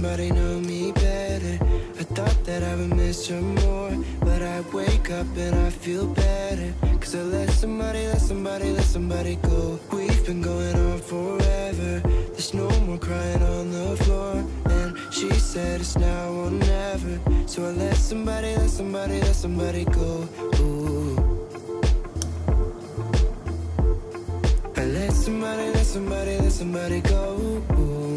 somebody know me better. I thought that I would miss her more, but I wake up and I feel better. Cause I let somebody go. We've been going on forever. There's no more crying on the floor. And she said it's now or never. So I let somebody go. Ooh. I let somebody go. Ooh.